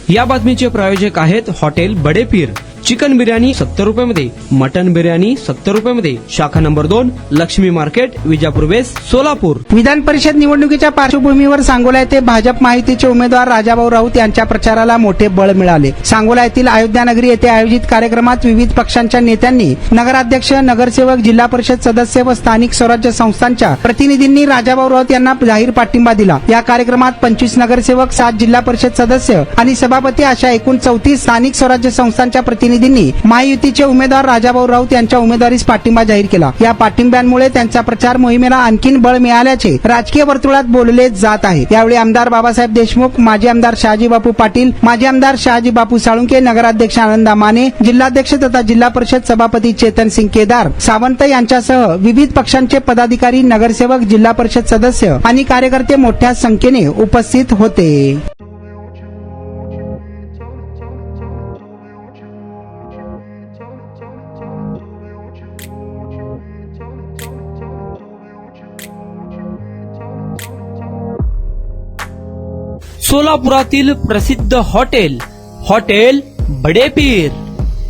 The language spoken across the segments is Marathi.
या बातमीचे प्रायोजक आहेत हॉटेल बडे पीर। चिकन बिर्याणी 70 रुपयामध्ये, मटन बिर्याणी 70 रुपयामध्ये। शाखा number 2, Laxmi market, Vijapur west, Solapur. विधान परिषद निवडणुकीच्या पार्श्वभूमीवर सांगोला येथे भाजप महायुतीचे उमेदवार राजाभाऊ राऊत यांच्या प्रचाराला मोठे बळ मिळाले। सांगोला येथील अयोध्यानगरी येथे आयोजित कार्यक्रमात विविध पक्षांच्या नेत्यांनी, नगराध्यक्ष, नगरसेवक, जिल्हा परिषद सदस्य व स्थानिक स्वराज्य संस्थांच्या प्रतिनिधींनी राजाभाऊ राऊत यांना जाहीर पाठिंबा दिला। या कार्यक्रमात 25 नगरसेवक, 7 जिल्हा परिषद सदस्य आणि सभापती अशा एकूण 34 स्थानिक स्वराज्य संस्थांच्या प्रतिनिधींनी महायुतीचे उमेदवार राजाभाऊ राऊत यांच्या उमेदवारीस पाठिंबा जाहीर केला। या पाठिंब्यामुळे त्यांच्या प्रचार मोहिमेला आणखीन बळ मिळाल्याचे राजकीय वर्तुळात बोलले जात आहे। यावेळी आमदार बाबासाहेब देशमुख, माजी आमदार शहाजी बापू पाटील, माजी आमदार शहाजी बापू साळुंके, नगराध्यक्ष आनंदा माने, जिल्हाध्यक्ष तथा जिल्हा परिषद सभापती चेतन सिंग केदार सावंत यांच्यासह विविध पक्षांचे पदाधिकारी, नगरसेवक, जिल्हा परिषद सदस्य आणि कार्यकर्ते मोठ्या संख्येने उपस्थित होते। सोलापुरातील प्रसिद्ध हॉटेल बडे पीर।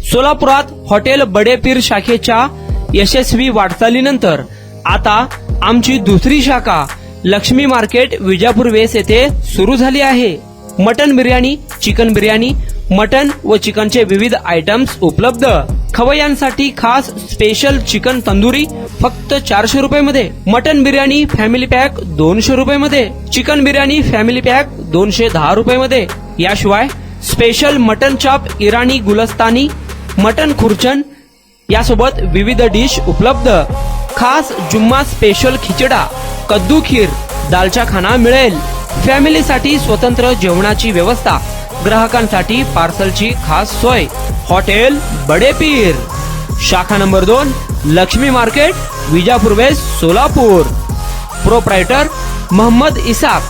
सोलापुरात हॉटेल बडे पीर शाखेच्या यशस्वी वाटचालीनंतर आता आमची दुसरी शाखा लक्ष्मी मार्केट, विजापूर वेस्ट येथे सुरू झाली आहे। Mutton biryani, chicken biryani, mutton व चिकनचे विविध आयटम्स उपलब्ध। खवय्यांसाठी खास स्पेशल चिकन तंदुरी फक्त 400 रुपयामध्ये, मटन बिर्याणी फॅमिली पॅक 200 रुपयामध्ये, चिकन बिर्याणी फॅमिली पॅक 210 रुपयामध्ये। याशिवाय स्पेशल मटन चॉप, इराणी गुलस्तानी, मटन खुर्चन यासोबत विविध डिश उपलब्ध। खास जुम्मा स्पेशल खिचडा, कद्दू खीर, दालचा खाना मिळेल। फॅमिलीसाठी स्वतंत्र जेवणाची व्यवस्था, ग्राहकांसाठी पार्सलची खास सोय। हॉटेल बडे पीर, शाखा number 2, Laxmi market, Vijapur west, Solapur. Proprietor Mohammed Isaq,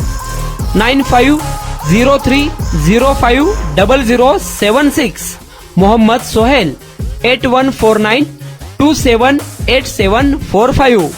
9503050076। Mohammed Sohail, 8149278745।